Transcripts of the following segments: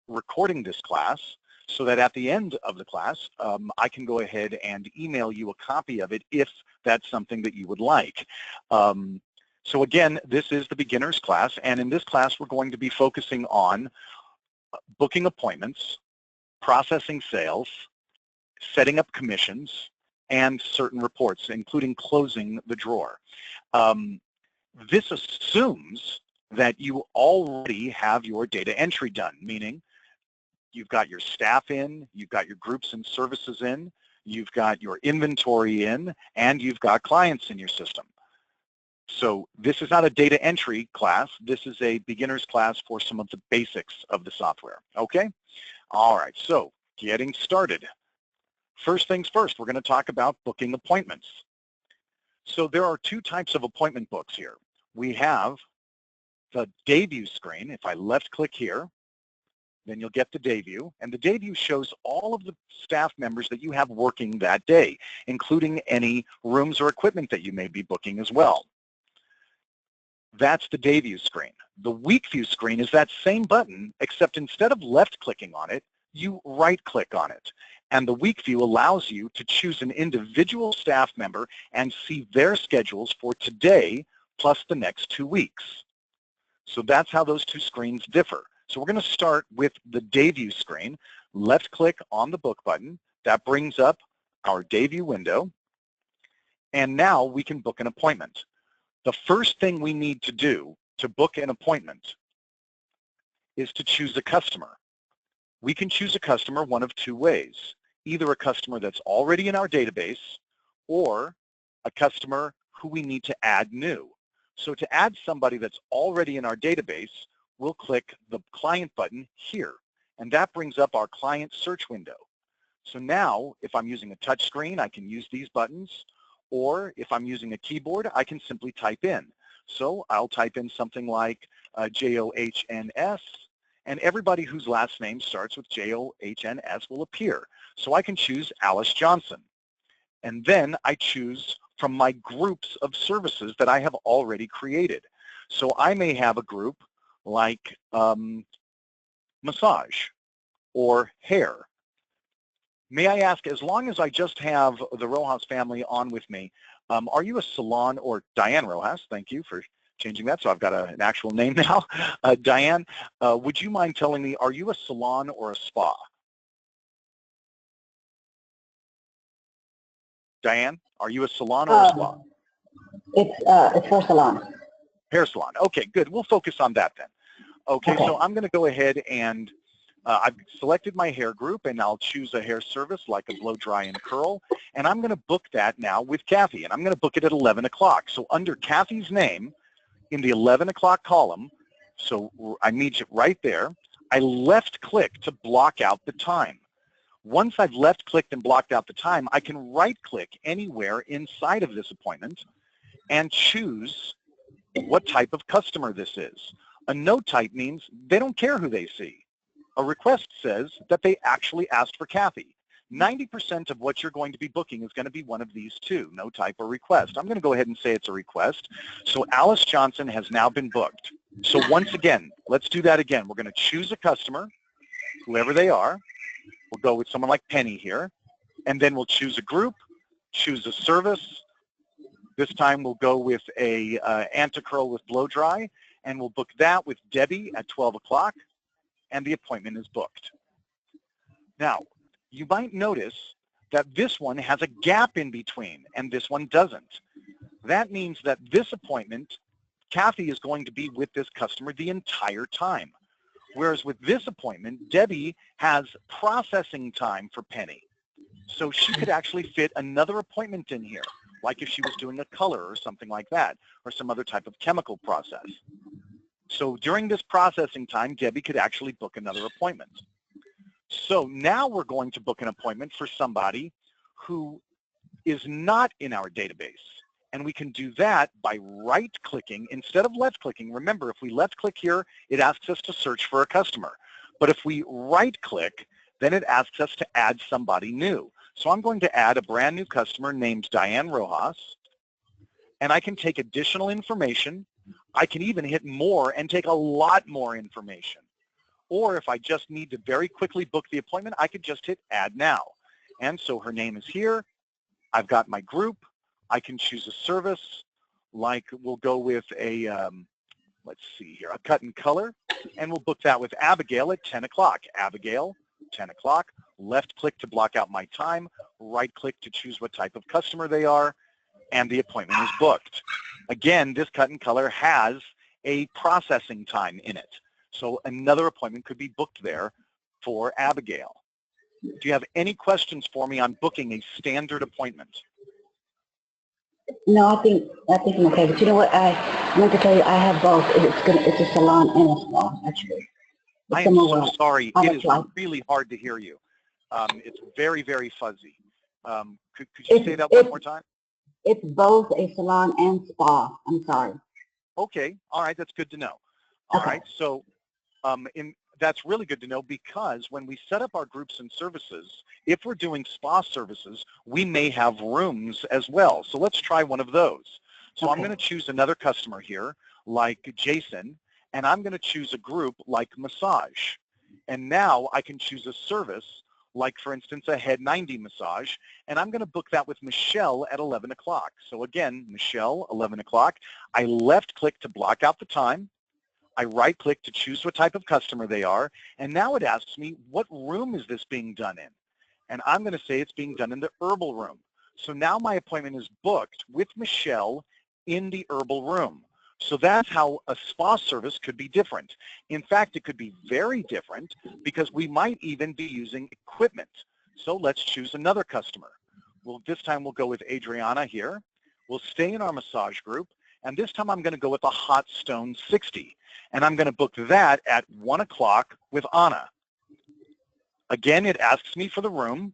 recording this class so that at the end of the class, I can go ahead and email you a copy of it if that's something that you would like. So again, this is the beginner's class, and in this class, we're going to be focusing on booking appointments, processing sales, setting up commissions, and certain reports, including closing the drawer. This assumes that you already have your data entry done, meaning you've got your staff in, you've got your groups and services in, you've got your inventory in, and you've got clients in your system. So this is not a data entry class. This is a beginner's class for some of the basics of the software, okay? All right, so getting started. First things first, we're going to talk about booking appointments. So there are two types of appointment books here. We have the day view screen. If I left click here, then you'll get the day view, and the day view shows all of the staff members that you have working that day, including any rooms or equipment that you may be booking as well. That's the day view screen. The week view screen is that same button, except instead of left clicking on it, you right click on it. And the week view allows you to choose an individual staff member and see their schedules for today plus the next 2 weeks. So that's how those two screens differ. So we're going to start with the day view screen. Left click on the book button. That brings up our day view window. And now we can book an appointment. The first thing we need to do to book an appointment is to choose a customer. We can choose a customer one of two ways. Either a customer that's already in our database or a customer who we need to add new. So to add somebody that's already in our database, we'll click the client button here, and that brings up our client search window. So now, if I'm using a touch screen, I can use these buttons, or if I'm using a keyboard, I can simply type in. So I'll type in something like Johns, and everybody whose last name starts with Johns will appear. So I can choose Alice Johnson, and then I choose from my groups of services that I have already created. So I may have a group like massage or hair. May I ask, as long as I just have the Rojas family on with me, are you a salon, or Diane Rojas, thank you for changing that, so I've got an actual name now. Diane, would you mind telling me, are you a salon or a spa? Diane, are you a salon or a spa? It's for salon. Hair salon. Okay, good. We'll focus on that then. Okay. So I'm going to go ahead and I've selected my hair group, and I'll choose a hair service like a blow, dry, and curl, and I'm going to book that now with Kathy, and I'm going to book it at 11 o'clock. So under Kathy's name in the 11 o'clock column, so I need it right there, I left click to block out the time. Once I've left clicked and blocked out the time, I can right click anywhere inside of this appointment and choose what type of customer this is. A no type means they don't care who they see. A request says that they actually asked for Kathy. 90% of what you're going to be booking is going to be one of these two, no type or request. I'm going to go ahead and say it's a request. So Alice Johnson has now been booked. So once again, let's do that again. We're going to choose a customer, whoever they are. We'll go with someone like Penny here. And then we'll choose a group, choose a service. This time we'll go with a anti-curl with blow dry, and we'll book that with Debbie at 12 o'clock, and the appointment is booked. Now, you might notice that this one has a gap in between, and this one doesn't. That means that this appointment, Kathy is going to be with this customer the entire time. Whereas with this appointment, Debbie has processing time for Penny. So she could actually fit another appointment in here, like if she was doing a color or something like that, or some other type of chemical process. So during this processing time, Debbie could actually book another appointment. So now we're going to book an appointment for somebody who is not in our database. And we can do that by right-clicking instead of left-clicking. Remember, if we left-click here, it asks us to search for a customer. But if we right-click, then it asks us to add somebody new. So I'm going to add a brand new customer named Diane Rojas, and I can take additional information. I can even hit more and take a lot more information. Or if I just need to very quickly book the appointment, I could just hit Add Now. And so her name is here. I've got my group. I can choose a service, like we'll go with a, let's see here, a cut and color, and we'll book that with Abigail at 10 o'clock. Abigail, 10 o'clock, left click to block out my time, right click to choose what type of customer they are, and the appointment is booked. Again, this cut and color has a processing time in it. So another appointment could be booked there for Abigail. Do you have any questions for me on booking a standard appointment? No, I think I'm okay. But you know what? I meant to tell you, I have both. It's a salon and a spa, actually. I am so sorry. It is really hard to hear you. It's very, very fuzzy. Could you say that one more time? It's both a salon and spa. I'm sorry. Okay. All right. That's good to know. All right. So that's really good to know, because when we set up our groups and services, if we're doing spa services, we may have rooms as well. So let's try one of those. So I'm going to choose another customer here, like Jason, and I'm going to choose a group like massage. And now I can choose a service, like, for instance, a head 90 massage, and I'm going to book that with Michelle at 11 o'clock. So again, Michelle, 11 o'clock. I left click to block out the time. I right click to choose what type of customer they are, and now it asks me, what room is this being done in? And I'm going to say it's being done in the herbal room. So now my appointment is booked with Michelle in the herbal room. So that's how a spa service could be different. In fact, it could be very different, because we might even be using equipment. So let's choose another customer. Well, this time we'll go with Adriana here. We'll stay in our massage group, and this time I'm going to go with a Hot Stone 60. And I'm going to book that at 1 o'clock with Anna. Again, it asks me for the room,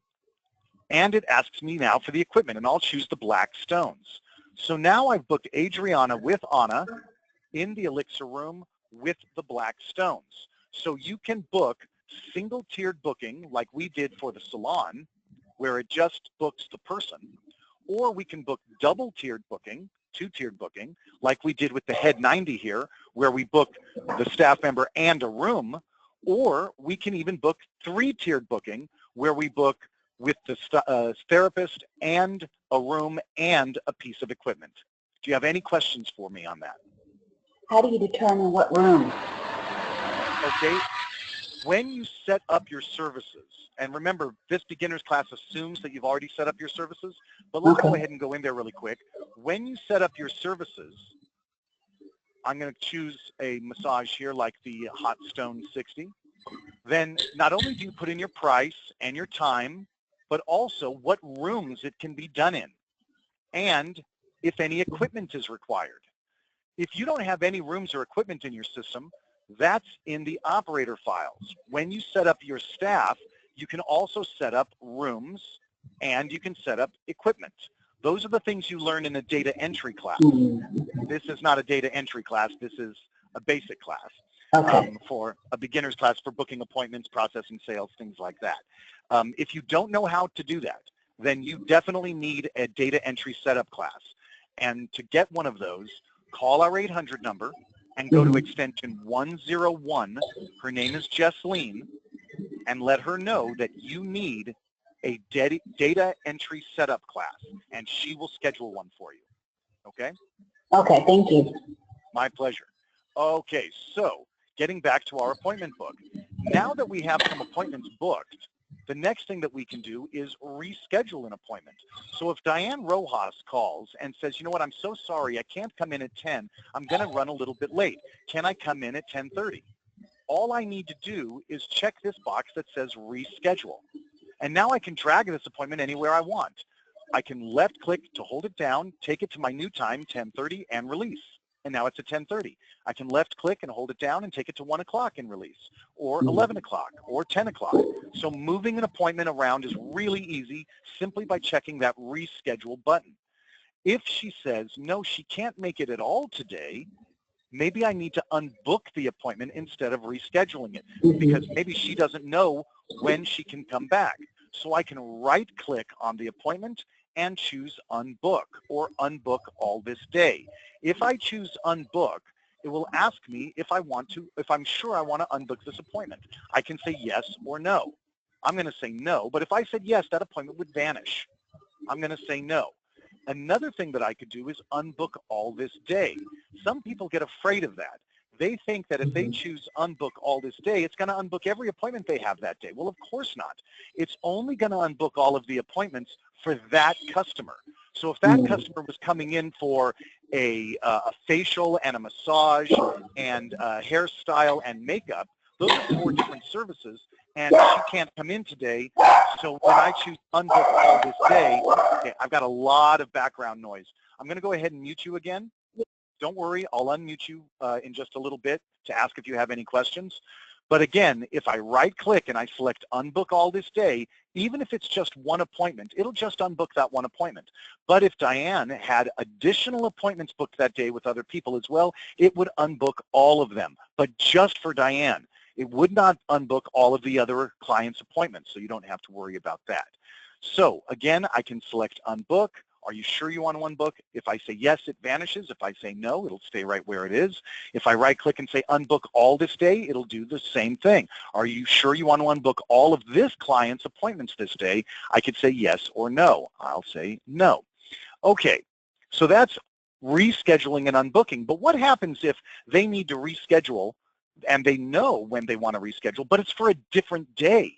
and it asks me now for the equipment, and I'll choose the black stones. So now I've booked Adriana with Anna in the Elixir room with the black stones. So you can book single-tiered booking like we did for the salon, where it just books the person, or we can book double-tiered booking, two-tiered booking, like we did with the Head 90 here, where we book the staff member and a room, or we can even book three-tiered booking, where we book with the therapist and a room and a piece of equipment. Do you have any questions for me on that? How do you determine what room? Okay. When you set up your services, and remember, this beginner's class assumes that you've already set up your services, but let's go ahead and go in there really quick. When you set up your services, I'm going to choose a massage here like the Hot Stone 60. Then not only do you put in your price and your time, but also what rooms it can be done in, and if any equipment is required. If you don't have any rooms or equipment in your system, that's in the operator files. When you set up your staff, you can also set up rooms and you can set up equipment. Those are the things you learn in a data entry class. This is not a data entry class. This is a basic class for a beginner's class for booking appointments, processing sales, things like that. If you don't know how to do that, then you definitely need a data entry setup class. And to get one of those, call our 800 number and go to extension 101. Her name is Jesseline, and let her know that you need a data entry setup class, and she will schedule one for you. Okay? Okay, thank you. My pleasure. Okay, so getting back to our appointment book. Now that we have some appointments booked, the next thing that we can do is reschedule an appointment. So if Diane Rojas calls and says, you know what, I'm so sorry, I can't come in at 10. I'm going to run a little bit late. Can I come in at 10:30? All I need to do is check this box that says reschedule. And now I can drag this appointment anywhere I want. I can left click to hold it down, take it to my new time, 10:30, and release. And now it's at 10:30. I can left click and hold it down and take it to 1 o'clock and release, or 11 o'clock, or 10 o'clock. So moving an appointment around is really easy simply by checking that reschedule button. If she says, no, she can't make it at all today, maybe I need to unbook the appointment instead of rescheduling it, because maybe she doesn't know when she can come back. So I can right click on the appointment and choose unbook, or unbook all this day. If I choose unbook, it will ask me if I'm sure I want to unbook this appointment. I can say yes or no. I'm going to say no, but if I said yes, that appointment would vanish. I'm going to say no. Another thing that I could do is unbook all this day. Some people get afraid of that. They think that if they choose unbook all this day, it's going to unbook every appointment they have that day. Well, of course not. It's only going to unbook all of the appointments for that customer. So if that customer was coming in for a facial and a massage and hairstyle and makeup, those are 4 different services, and she can't come in today. So when I choose unbook all this day, okay, I've got a lot of background noise. I'm going to go ahead and mute you again. Don't worry, I'll unmute you in just a little bit to ask if you have any questions. But again, if I right-click and I select Unbook All This Day, even if it's just one appointment, it'll just unbook that one appointment. But if Diane had additional appointments booked that day with other people as well, it would unbook all of them, but just for Diane. It would not unbook all of the other clients' appointments, so you don't have to worry about that. So again, I can select Unbook. Are you sure you want to unbook? If I say yes, it vanishes. If I say no, it'll stay right where it is. If I right-click and say unbook all this day, it'll do the same thing. Are you sure you want to unbook all of this client's appointments this day? I could say yes or no. I'll say no. Okay, so that's rescheduling and unbooking. But what happens if they need to reschedule and they know when they want to reschedule, but it's for a different day?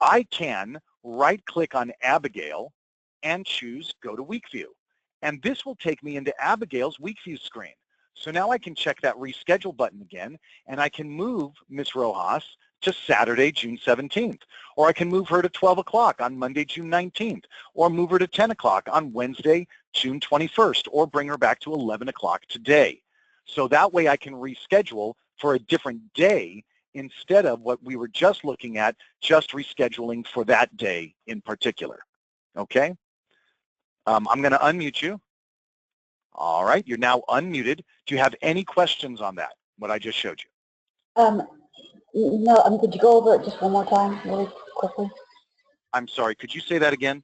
I can right-click on Abigail and choose Go to Week View. And this will take me into Abigail's Week View screen. So now I can check that Reschedule button again, and I can move Ms. Rojas to Saturday, June 17th. Or I can move her to 12 o'clock on Monday, June 19th. Or move her to 10 o'clock on Wednesday, June 21st. Or bring her back to 11 o'clock today. So that way I can reschedule for a different day instead of what we were just looking at, just rescheduling for that day in particular. Okay? I'm going to unmute you. All right, you're now unmuted. Do you have any questions on that, what I just showed you? No, could you go over it just one more time really quickly? I'm sorry, could you say that again?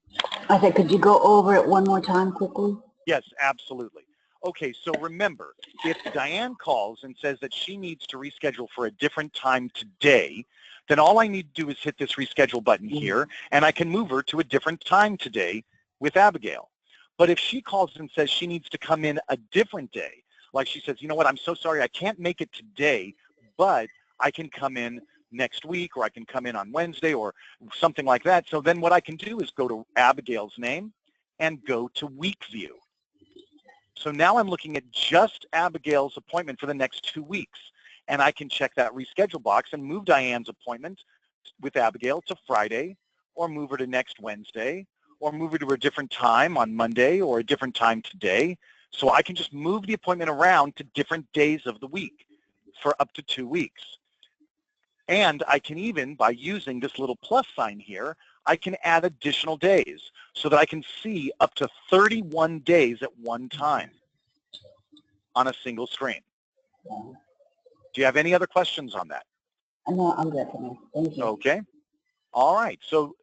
I said, could you go over it one more time quickly? Yes, absolutely. Okay, so remember, if Diane calls and says that she needs to reschedule for a different time today, then all I need to do is hit this reschedule button here, and I can move her to a different time today with Abigail. But if she calls and says she needs to come in a different day, like she says, you know what, I'm so sorry, I can't make it today, but I can come in next week, or I can come in on Wednesday, or something like that. So then what I can do is go to Abigail's name and go to Week View. So now I'm looking at just Abigail's appointment for the next 2 weeks. And I can check that reschedule box and move Diane's appointment with Abigail to Friday, or move her to next Wednesday, or move her to a different time on Monday, or a different time today. So I can just move the appointment around to different days of the week for up to 2 weeks. And I can even, by using this little plus sign here, I can add additional days so that I can see up to 31 days at one time on a single screen. Do you have any other questions on that? No, I'm good for me. Thank you. Okay. All right. So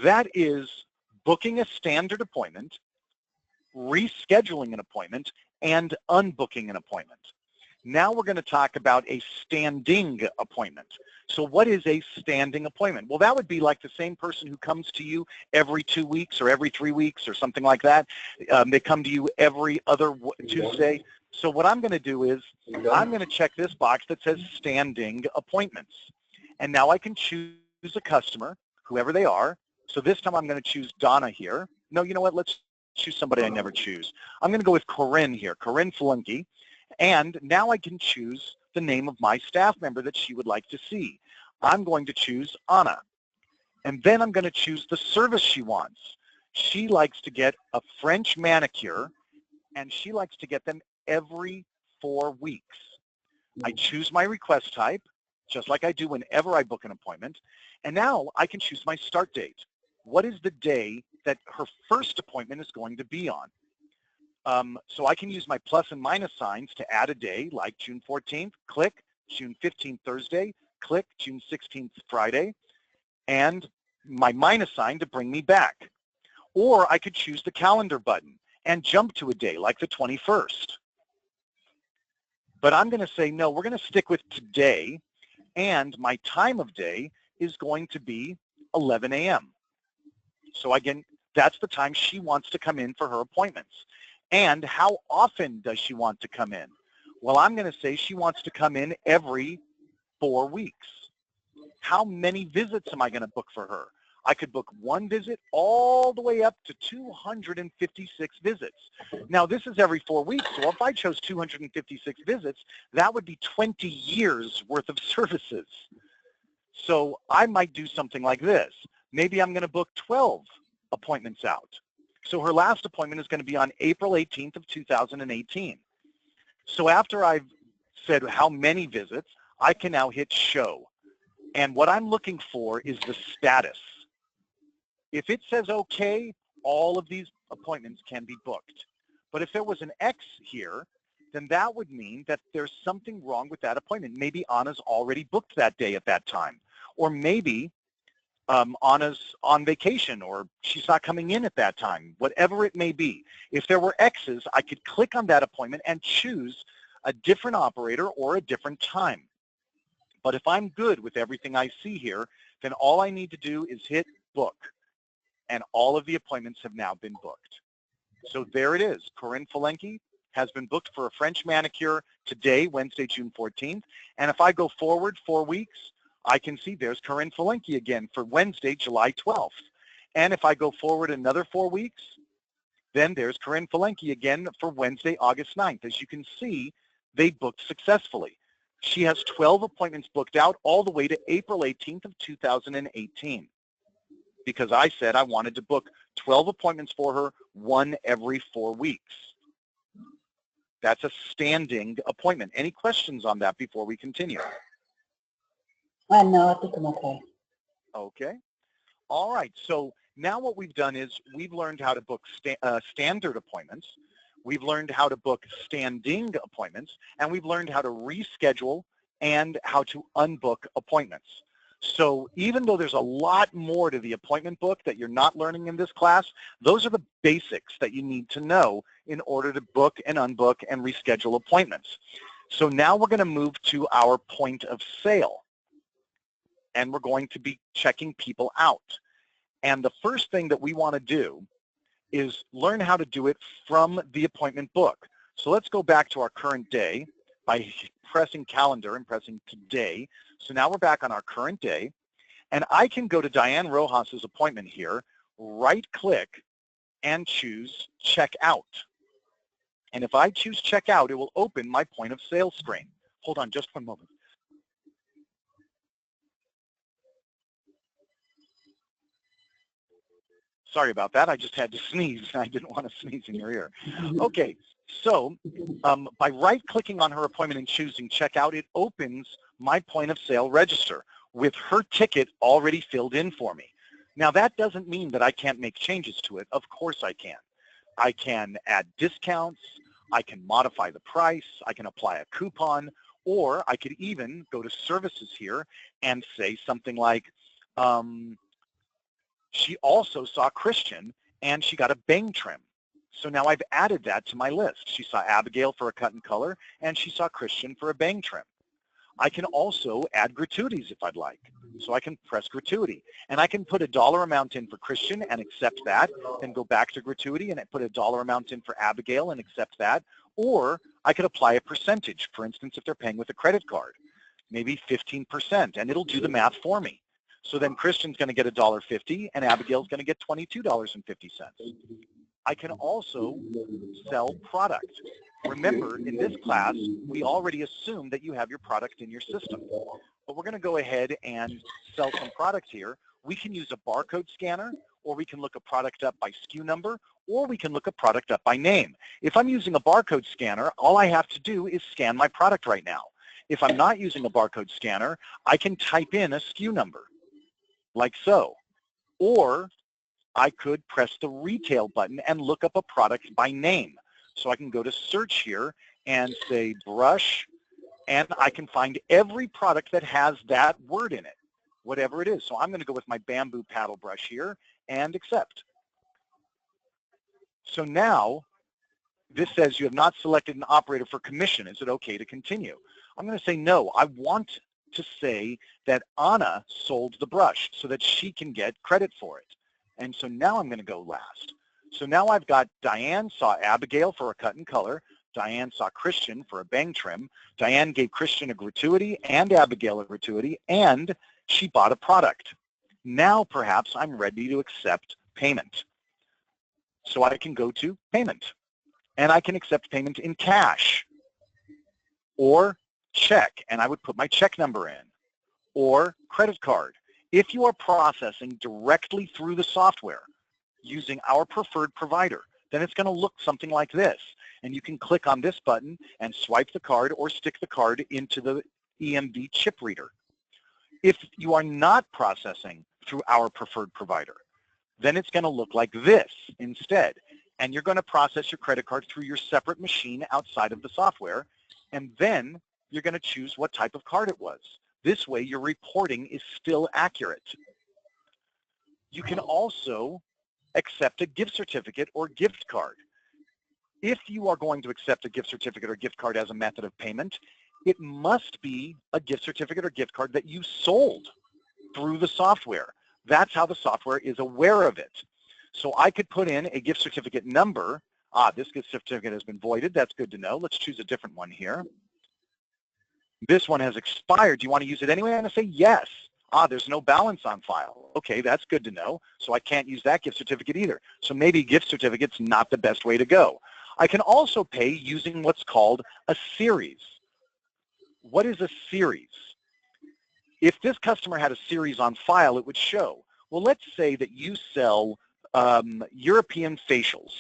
that is booking a standard appointment, rescheduling an appointment, and unbooking an appointment. Now we're going to talk about a standing appointment. So what is a standing appointment? Well, that would be like the same person who comes to you every 2 weeks or every 3 weeks or something like that. They come to you every other Tuesday. So what I'm going to do is I'm going to check this box that says standing appointments. And now I can choose a customer, whoever they are. So this time I'm going to choose Donna here. No, you know what? Let's choose somebody I never choose. I'm going to go with Corinne here, Corinne Flunky. And now I can choose the name of my staff member that she would like to see. I'm going to choose Anna. And then I'm going to choose the service she wants. She likes to get a French manicure, and she likes to get them every 4 weeks. I choose my request type, just like I do whenever I book an appointment. And now I can choose my start date. What is the day that her first appointment is going to be on? So I can use my plus and minus signs to add a day, like June 14th, click, June 15th, Thursday, click, June 16th, Friday, and my minus sign to bring me back. Or I could choose the calendar button and jump to a day, like the 21st. But I'm going to say, no, we're going to stick with today, and my time of day is going to be 11 a.m. So again, that's the time she wants to come in for her appointments. And how often does she want to come in? Well, I'm going to say she wants to come in every 4 weeks. How many visits am I going to book for her? I could book one visit all the way up to 256 visits. Now, this is every 4 weeks, so if I chose 256 visits, that would be 20 years worth of services. So I might do something like this. Maybe I'm going to book 12 appointments out. So her last appointment is going to be on April 18th of 2018. So after I've said how many visits, I can now hit show. And what I'm looking for is the status. If it says okay, all of these appointments can be booked. But if there was an X here, then that would mean that there's something wrong with that appointment. Maybe Anna's already booked that day at that time. Or maybe Anna's on vacation, or she's not coming in at that time, whatever it may be. If there were X's, I could click on that appointment and choose a different operator or a different time. But if I'm good with everything I see here, then all I need to do is hit book, and all of the appointments have now been booked. So there it is. Corinne Falenki has been booked for a French manicure today, Wednesday, June 14th. And if I go forward 4 weeks, I can see there's Corinne Falenki again for Wednesday, July 12th. And if I go forward another 4 weeks, then there's Corinne Falenki again for Wednesday, August 9th. As you can see, they booked successfully. She has 12 appointments booked out all the way to April 18th of 2018, because I said I wanted to book 12 appointments for her, one every 4 weeks. That's a standing appointment. Any questions on that before we continue? No, I think I'm okay. Okay. All right. So now what we've done is we've learned how to book standard appointments. We've learned how to book standing appointments, and we've learned how to reschedule and how to unbook appointments. So even though there's a lot more to the appointment book that you're not learning in this class, those are the basics that you need to know in order to book and unbook and reschedule appointments. So now we're going to move to our point of sale, and we're going to be checking people out. And the first thing that we want to do is learn how to do it from the appointment book. So let's go back to our current day by pressing calendar and pressing today. So now we're back on our current day, and I can go to Diane Rojas's appointment here, right-click, and choose Check Out. And if I choose Check Out, it will open my point of sale screen. Hold on just one moment. Sorry about that. I just had to sneeze. I didn't want to sneeze in your ear. Okay, so by right-clicking on her appointment and choosing Check Out, it opens my point of sale register with her ticket already filled in for me. Now, that doesn't mean that I can't make changes to it. Of course I can. I can add discounts. I can modify the price. I can apply a coupon. Or I could even go to services here and say something like, she also saw Christian and she got a bang trim. So now I've added that to my list. She saw Abigail for a cut and color, and she saw Christian for a bang trim. I can also add gratuities if I'd like. So I can press gratuity, and I can put a dollar amount in for Christian and accept that, then go back to gratuity and put a dollar amount in for Abigail and accept that. Or I could apply a percentage, for instance, if they're paying with a credit card, maybe 15%, and it'll do the math for me. So then Christian's going to get $1.50 and Abigail's going to get $22.50. I can also sell product. Remember, in this class, we already assume that you have your product in your system. But we're going to go ahead and sell some products here. We can use a barcode scanner, or we can look a product up by SKU number, or we can look a product up by name. If I'm using a barcode scanner, all I have to do is scan my product right now. If I'm not using a barcode scanner, I can type in a SKU number, like so. Or I could press the retail button and look up a product by name. So I can go to search here and say brush, and I can find every product that has that word in it, whatever it is. So I'm going to go with my bamboo paddle brush here and accept. So now this says you have not selected an operator for commission. Is it okay to continue? I'm going to say no. I want to say that Anna sold the brush so that she can get credit for it. And so now I'm going to go last. So now I've got Diane saw Abigail for a cut and color. Diane saw Christian for a bang trim. Diane gave Christian a gratuity and Abigail a gratuity, and she bought a product. Now perhaps I'm ready to accept payment. So I can go to payment, and I can accept payment in cash or check, and I would put my check number in, or credit card. If you are processing directly through the software using our preferred provider, then it's going to look something like this. And you can click on this button and swipe the card or stick the card into the EMV chip reader. If you are not processing through our preferred provider, then it's going to look like this instead. And you're going to process your credit card through your separate machine outside of the software, and then you're going to choose what type of card it was. This way, your reporting is still accurate. You can also accept a gift certificate or gift card. If you are going to accept a gift certificate or gift card as a method of payment, it must be a gift certificate or gift card that you sold through the software. That's how the software is aware of it. So I could put in a gift certificate number. This gift certificate has been voided. That's good to know. Let's choose a different one here. This one has expired. Do you want to use it anyway? I'm going to say yes. There's no balance on file. Okay, that's good to know. So I can't use that gift certificate either. So maybe gift certificate's not the best way to go. I can also pay using what's called a series. What is a series? If this customer had a series on file, it would show. Well, let's say that you sell European facials,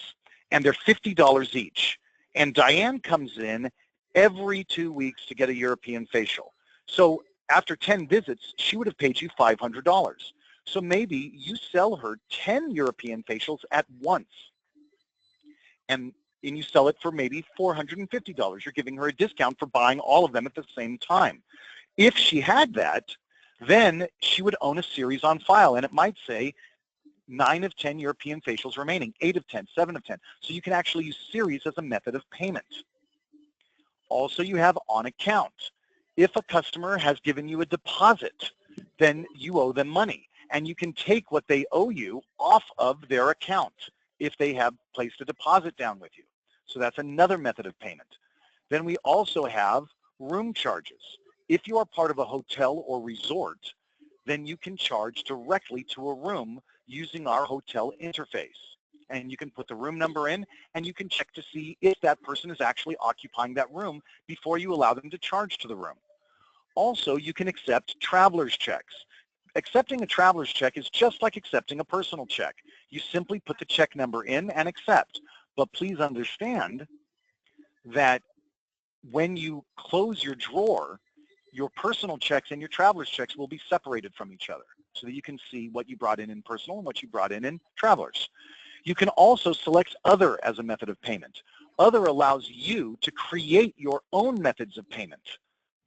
and they're $50 each. And Diane comes in every 2 weeks to get a European facial. So after 10 visits, she would have paid you $500. So maybe you sell her 10 European facials at once, and you sell it for maybe $450. You're giving her a discount for buying all of them at the same time. If she had that, then she would own a series on file, and it might say 9 of 10 European facials remaining, 8 of 10, 7 of 10. So you can actually use series as a method of payment. Also, you have on account. If a customer has given you a deposit, then you owe them money, and you can take what they owe you off of their account if they have placed a deposit down with you. So that's another method of payment. Then we also have room charges. If you are part of a hotel or resort, then you can charge directly to a room using our hotel interface. And you can put the room number in, and you can check to see if that person is actually occupying that room before you allow them to charge to the room. Also, you can accept traveler's checks. Accepting a traveler's check is just like accepting a personal check. You simply put the check number in and accept. But please understand that when you close your drawer, your personal checks and your traveler's checks will be separated from each other so that you can see what you brought in personal and what you brought in travelers. You can also select Other as a method of payment. Other allows you to create your own methods of payment,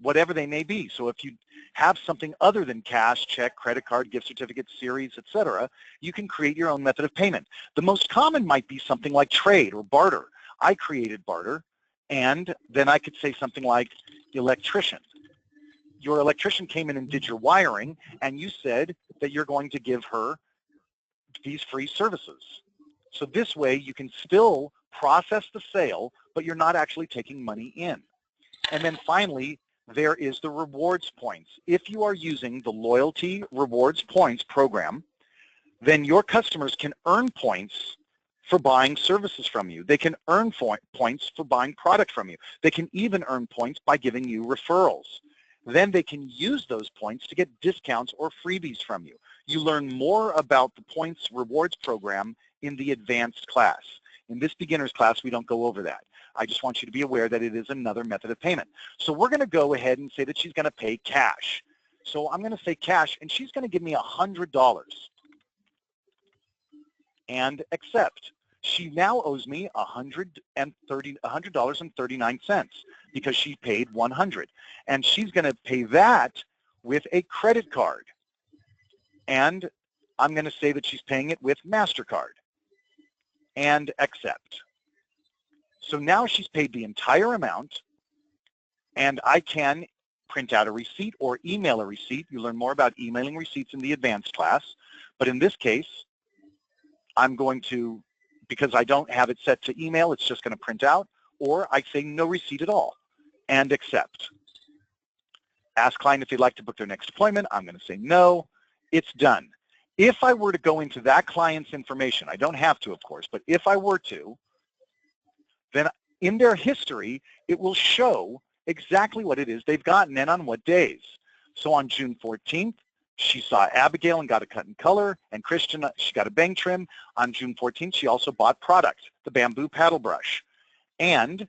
whatever they may be. So if you have something other than cash, check, credit card, gift certificate, series, etc., you can create your own method of payment. The most common might be something like trade or barter. I created barter, and then I could say something like electrician. Your electrician came in and did your wiring, and you said that you're going to give her these free services. So this way you can still process the sale, but you're not actually taking money in. And then finally, there is the rewards points. If you are using the loyalty rewards points program, then your customers can earn points for buying services from you. They can earn points for buying product from you. They can even earn points by giving you referrals. Then they can use those points to get discounts or freebies from you. You learn more about the points rewards program in the advanced class. In this beginner's class, we don't go over that. I just want you to be aware that it is another method of payment. So we're going to go ahead and say that she's going to pay cash. So I'm going to say cash, and she's going to give me $100 and accept. She now owes me $100.39 because she paid $100, and she's going to pay that with a credit card. And I'm going to say that she's paying it with MasterCard and accept. So now she's paid the entire amount, and I can print out a receipt or email a receipt. You learn more about emailing receipts in the advanced class. But in this case, I'm going to, because I don't have it set to email, it's just going to print out, or I say no receipt at all and accept. Ask client if they'd like to book their next appointment. I'm going to say no. It's done. If I were to go into that client's information, I don't have to, of course, but if I were to, then in their history, it will show exactly what it is they've gotten and on what days. So on June 14th, she saw Abigail and got a cut and color, and Christian, she got a bang trim. On June 14th, she also bought product, the bamboo paddle brush. And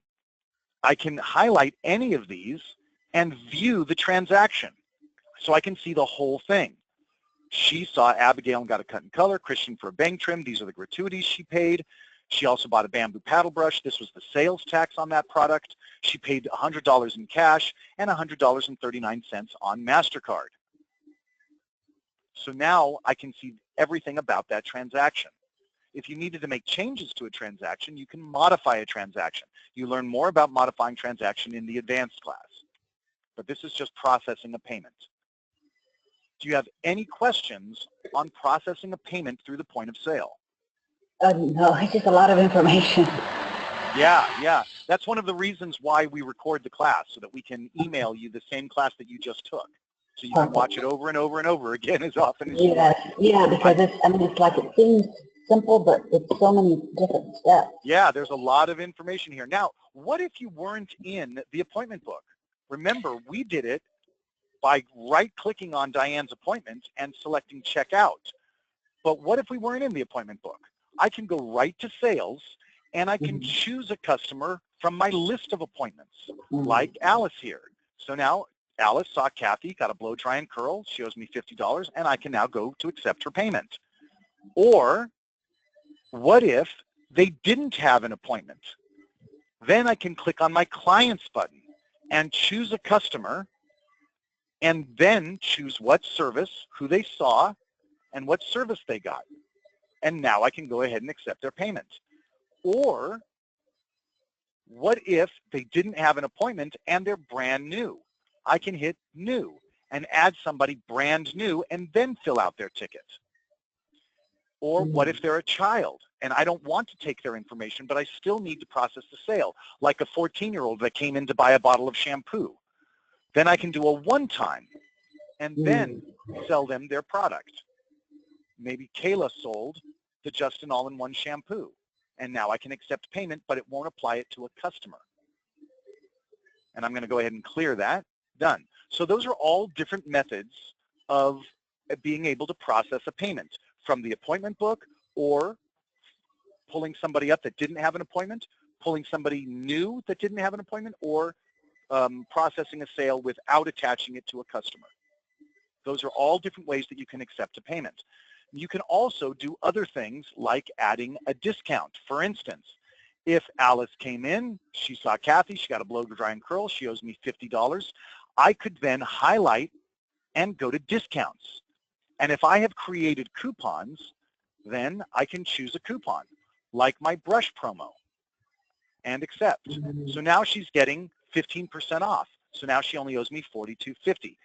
I can highlight any of these and view the transaction. So I can see the whole thing. She saw Abigail and got a cut and color, Christian for a bang trim. These are the gratuities she paid. She also bought a bamboo paddle brush. This was the sales tax on that product. She paid $100 in cash and $100.39 on MasterCard. So now I can see everything about that transaction. If you needed to make changes to a transaction, you can modify a transaction. You learn more about modifying transaction in the advanced class. But this is just processing a payment. Do you have any questions on processing a payment through the point of sale? No, it's just a lot of information. Yeah. That's one of the reasons why we record the class, so that we can email you the same class that you just took. So you can watch it over and over and over again as often as you like. Yeah, because it's like it seems simple, but it's so many different steps. Yeah, there's a lot of information here. Now, what if you weren't in the appointment book? Remember, we did it by right-clicking on Diane's appointment and selecting checkout. But what if we weren't in the appointment book? I can go right to sales, and I can choose a customer from my list of appointments, like Alice here. So now Alice saw Kathy, got a blow dry and curl. She owes me $50, and I can now go to accept her payment. Or what if they didn't have an appointment? Then I can click on my clients button and choose a customer, and then choose what service, who they saw, and what service they got. And now I can go ahead and accept their payment. Or what if they didn't have an appointment and they're brand new? I can hit new and add somebody brand new and then fill out their ticket. Or what if they're a child and I don't want to take their information, but I still need to process the sale, like a 14-year-old that came in to buy a bottle of shampoo. Then I can do a one-time and then sell them their product. Maybe Kayla sold the Justin All-in-One shampoo, and now I can accept payment, but it won't apply it to a customer. And I'm going to go ahead and clear that. Done. So those are all different methods of being able to process a payment, from the appointment book, or pulling somebody up that didn't have an appointment, pulling somebody new that didn't have an appointment, or processing a sale without attaching it to a customer. Those are all different ways that you can accept a payment. You can also do other things like adding a discount. For instance, if Alice came in, she saw Kathy, she got a blow dry and curl, she owes me $50, I could then highlight and go to discounts. And if I have created coupons, then I can choose a coupon, like my brush promo, and accept. So now she's getting 15% off. So now she only owes me $42.50.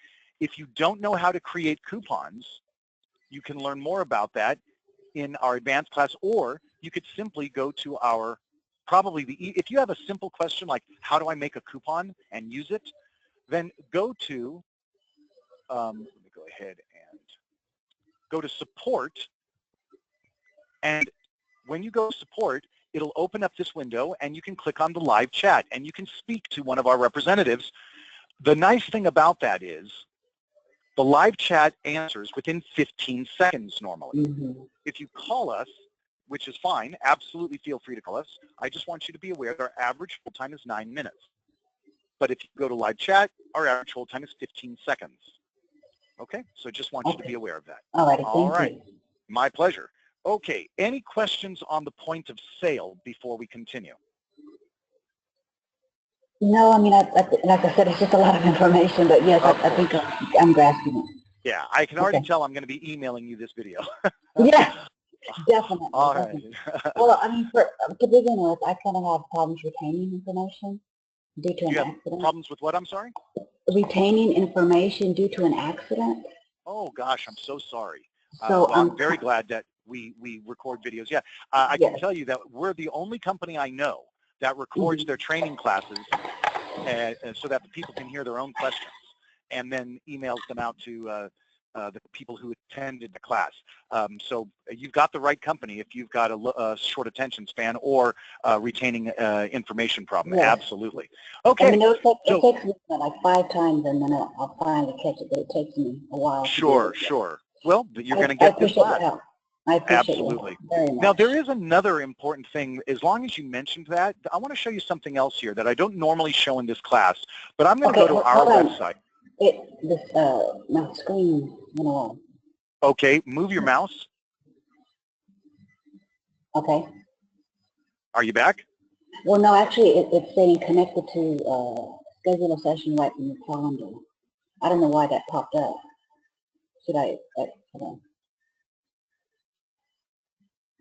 If you don't know how to create coupons, you can learn more about that in our advanced class, or you could simply go to our, if you have a simple question like, how do I make a coupon and use it, then go to, let me go ahead and go to support. And when you go to support, it'll open up this window and you can click on the live chat and you can speak to one of our representatives. The nice thing about that is the live chat answers within 15 seconds normally. If you call us, which is fine, absolutely feel free to call us. I just want you to be aware that our average hold time is 9 minutes. But if you go to live chat, our average hold time is 15 seconds. Okay, so just want you to be aware of that. All right, thank you. My pleasure. Okay, any questions on the point of sale before we continue? No, I mean, like I said, it's just a lot of information, but yes, I think I'm grasping it. Yeah, I can already tell I'm going to be emailing you this video. Yeah. Definitely, All definitely. right. Well, I mean, to begin with, I kind of have problems retaining information due to You an have accident. problems with what? I'm sorry? Retaining information due to an accident. Oh gosh, I'm so sorry. So Well, I'm very glad that we record videos. Yeah, I can yes. tell you that we're the only company I know that records Mhm. their training classes so that the people can hear their own questions and then emails them out to the people who attended the class. So you've got the right company if you've got a short attention span or retaining information problem. Yes. Absolutely. I Okay. mean, it So takes me like 5 times and then I'll finally catch it, but it takes me a while to do sure, it. sure. Well, you're going to I get this appreciate your class. help. I appreciate your help Absolutely. very Now, much. there is another important thing. As long as you mentioned that, I want to show you something else here that I don't normally show in this class, but I'm going to Okay, go to our hold on. website. My screen went on. Okay, move your mouse. Okay. Are you back? Well, no, actually, it's saying connected to schedule a session right from the calendar. I don't know why that popped up. Should hold on.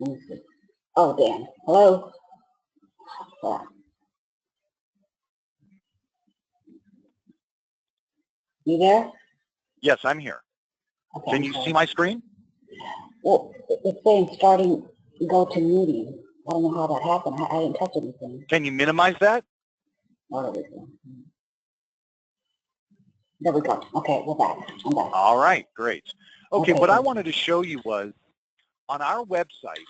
Let me see. Oh, Dan. Hello? Yeah. You there? Yes, I'm here. Okay, Can I'm you sorry. see my screen? Well, it's saying starting, go to meeting. I don't know how that happened. I didn't touch anything. Can you minimize that? Oh, there we go. There we go. Okay, we're back. I'm back. All right, great. Okay, Okay, what I good. wanted to show you was on our website,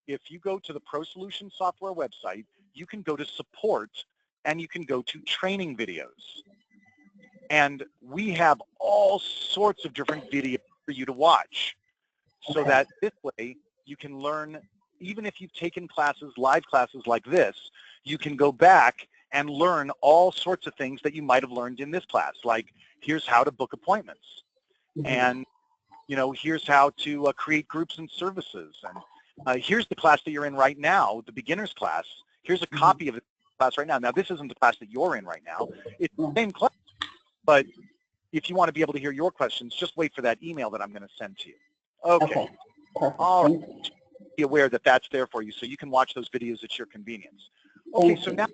if you go to the Pro Solution Software website, you can go to support and you can go to training videos. And we have all sorts of different videos for you to watch so that this way you can learn, even if you've taken classes, live classes like this, you can go back and learn all sorts of things that you might have learned in this class, like here's how to book appointments, and here's how to create groups and services, and here's the class that you're in right now, the beginner's class. Here's a copy of the class right now. Now, this isn't the class that you're in right now. It's the same class, but if you want to be able to hear your questions, just wait for that email that I'm going to send to you. Okay. Perfect. All right. Be aware that that's there for you so you can watch those videos at your convenience. Okay, so now,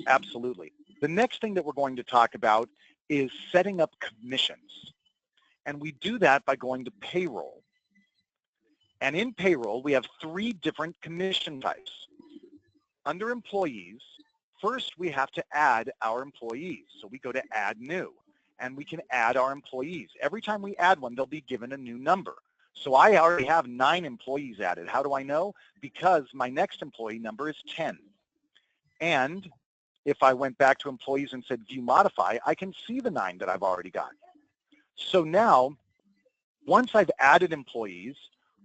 absolutely. The next thing that we're going to talk about is setting up commissions. And we do that by going to payroll. And in payroll, we have 3 different commission types. Under employees, first we have to add our employees. So we go to add new, and we can add our employees. Every time we add one, they'll be given a new number. So I already have 9 employees added. How do I know? Because my next employee number is 10. And if I went back to employees and said view modify, I can see the 9 that I've already got. So now, once I've added employees,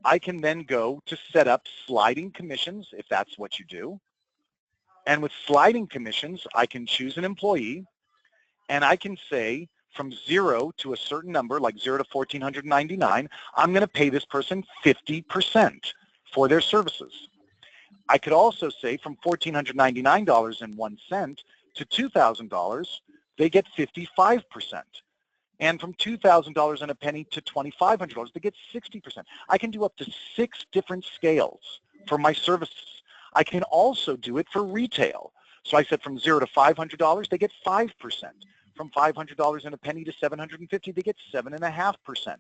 I can then go to set up sliding commissions, if that's what you do. And with sliding commissions, I can choose an employee, and I can say from 0 to a certain number, like 0 to 1,499, I'm going to pay this person 50% for their services. I could also say from $1,499.01 to $2,000, they get 55%. And from $2,000 and a penny to $2,500, they get 60%. I can do up to 6 different scales for my services. I can also do it for retail. So I said from 0 to $500, they get 5%. From $500 and a penny to $750, they get 7.5%.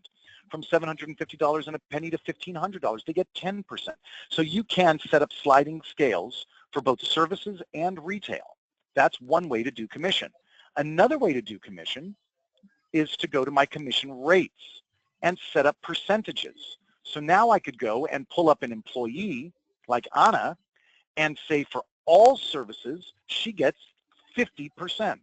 From $750 and a penny to $1,500, they get 10%. So you can set up sliding scales for both services and retail. That's one way to do commission. Another way to do commission is to go to my commission rates and set up percentages. So now I could go and pull up an employee like Anna and say for all services, she gets 50%.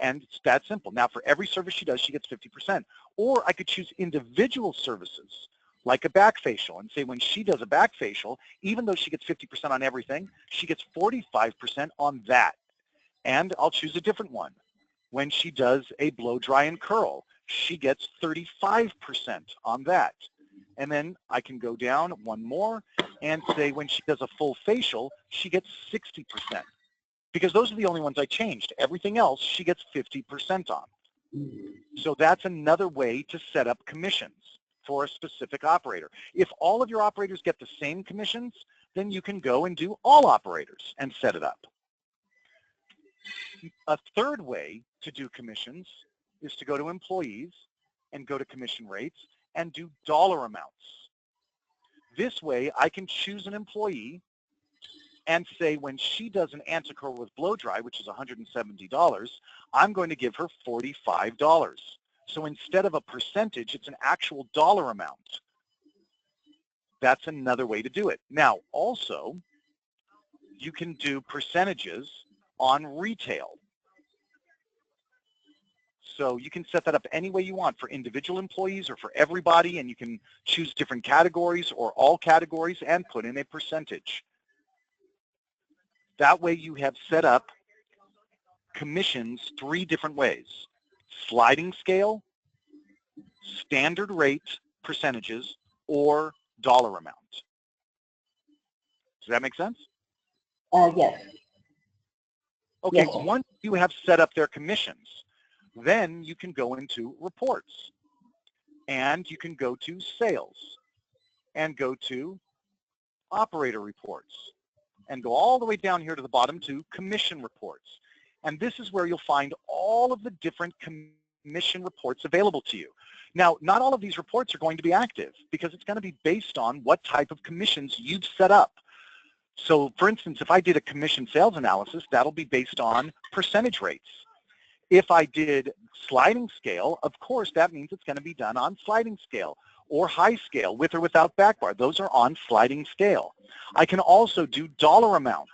And it's that simple. Now for every service she does, she gets 50%. Or I could choose individual services like a back facial and say when she does a back facial, even though she gets 50% on everything, she gets 45% on that. And I'll choose a different one. When she does a blow dry and curl, she gets 35% on that. And then I can go down one more and say when she does a full facial, she gets 60%. Because those are the only ones I changed. Everything else, she gets 50% on. So that's another way to set up commissions for a specific operator. If all of your operators get the same commissions, then you can go and do all operators and set it up. A third way to do commissions is to go to employees and go to commission rates and do dollar amounts. This way, I can choose an employee and say when she does an anti-curl with blow dry, which is $170, I'm going to give her $45. So instead of a percentage, it's an actual dollar amount. That's another way to do it. Now, also, you can do percentages on retail. So you can set that up any way you want for individual employees or for everybody, and you can choose different categories or all categories and put in a percentage. That way you have set up commissions 3 different ways: sliding scale, standard rate percentages, or dollar amount. Does that make sense? Yes. Okay, Yes, sir. once you have set up their commissions, then you can go into reports, and you can go to sales, and go to operator reports, and go all the way down here to the bottom to commission reports. And this is where you'll find all of the different commission reports available to you. Now, not all of these reports are going to be active because it's going to be based on what type of commissions you've set up. So, for instance, if I did a commission sales analysis, that'll be based on percentage rates. If I did sliding scale, of course, that means it's going to be done on sliding scale, or high scale, with or without back bar. Those are on sliding scale. I can also do dollar amounts.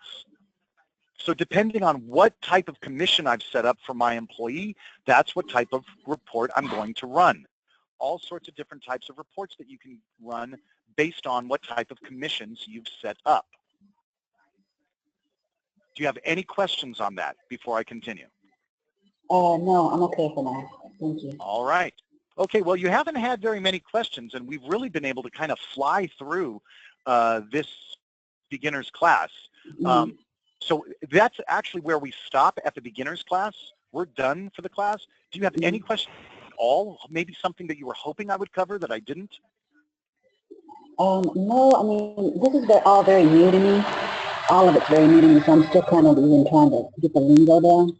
So depending on what type of commission I've set up for my employee, that's what type of report I'm going to run. All sorts of different types of reports that you can run based on what type of commissions you've set up. Do you have any questions on that before I continue? No, I'm okay for now. Thank you. All right. Okay, well, you haven't had very many questions, and we've really been able to kind of fly through this beginner's class. So that's actually where we stop at the beginner's class. We're done for the class. Do you have any questions at all? Maybe something that you were hoping I would cover that I didn't? No, I mean, this is all very new to me. All of it's very new to me, so I'm still kind of even trying to get the lingo down.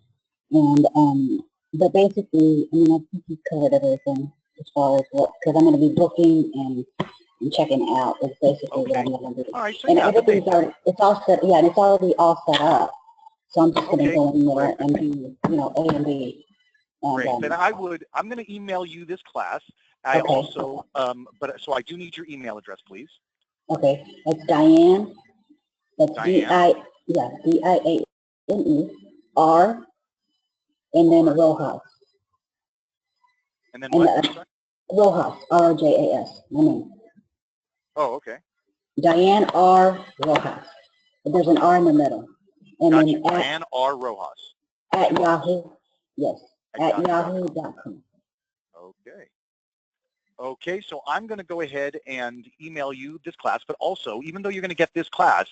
And, but basically, I mean, I think you've covered everything as far as what, because I'm going to be booking and checking out is basically what I'm going to do. All right, so and yeah, everything's already, it's all set, yeah, and it's already all set up. So I'm just going to go in there and do, you know, A and B. Great. Then I'm going to email you this class. I also, so I do need your email address, please. Okay, it's Diane. That's Diane. D-I-A-N-E, R, and then Rojas. And then what? Rojas, R-O-J-A-S, my name. Oh, okay. Diane R. Rojas. There's an R in the middle. And Got then you. Diane R. Rojas. At Yahoo, yes, at yahoo.com. Okay. Okay, so I'm going to go ahead and email you this class, but also, even though you're going to get this class,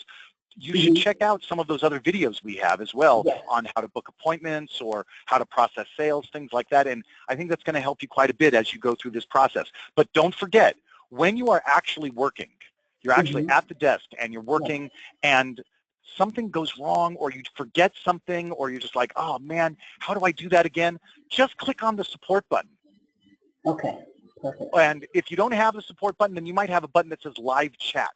you should check out some of those other videos we have as well on how to book appointments or how to process sales, things like that. And I think that's going to help you quite a bit as you go through this process. But don't forget, when you are actually working, you're actually at the desk and you're working and something goes wrong or you forget something or you're just like, oh man, how do I do that again? Just click on the support button. Okay, perfect. And if you don't have the support button, then you might have a button that says live chat.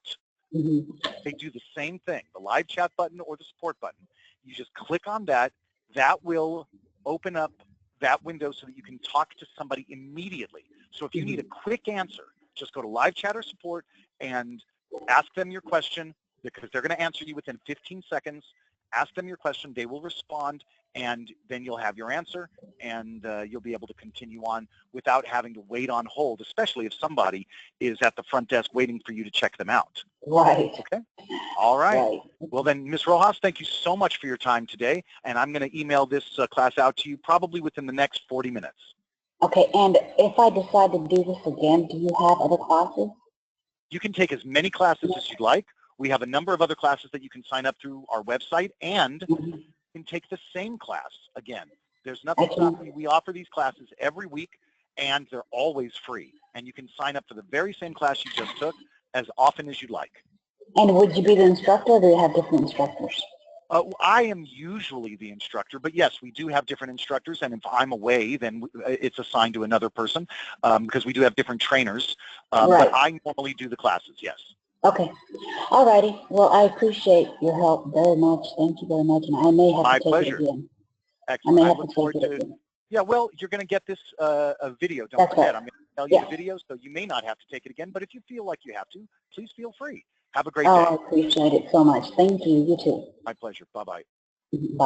They do the same thing, the live chat button or the support button. You just click on that. That will open up that window so that you can talk to somebody immediately. So if you need a quick answer, just go to live chat or support and ask them your question because they're going to answer you within 15 seconds. Ask them your question. They will respond, and then you'll have your answer, and you'll be able to continue on without having to wait on hold, especially if somebody is at the front desk waiting for you to check them out. Right. Okay. All right. Well, then, Ms. Rojas, thank you so much for your time today, and I'm going to email this class out to you probably within the next 40 minutes. Okay, and if I decide to do this again, do you have other classes? You can take as many classes as you'd like. We have a number of other classes that you can sign up through our website, and you can take the same class again. There's nothing stopping you. We offer these classes every week, and they're always free. And you can sign up for the very same class you just took as often as you'd like. And would you be the instructor, or do you have different instructors? I am usually the instructor, but yes, we do have different instructors, and if I'm away, then it's assigned to another person because we do have different trainers. Right. But I normally do the classes, yes. Okay. All righty. Well, I appreciate your help very much. Thank you very much. And I may have My to take pleasure. it again. Excellent. I may I have look to forward take it to, again. yeah, well, you're going to get this a video. Don't That's forget, right. I'm going to tell you Yeah. the video, so you may not have to take it again, but if you feel like you have to, please feel free. Have a great Oh, day. I appreciate it so much. Thank you. You too. My pleasure. Bye-bye. Bye-bye.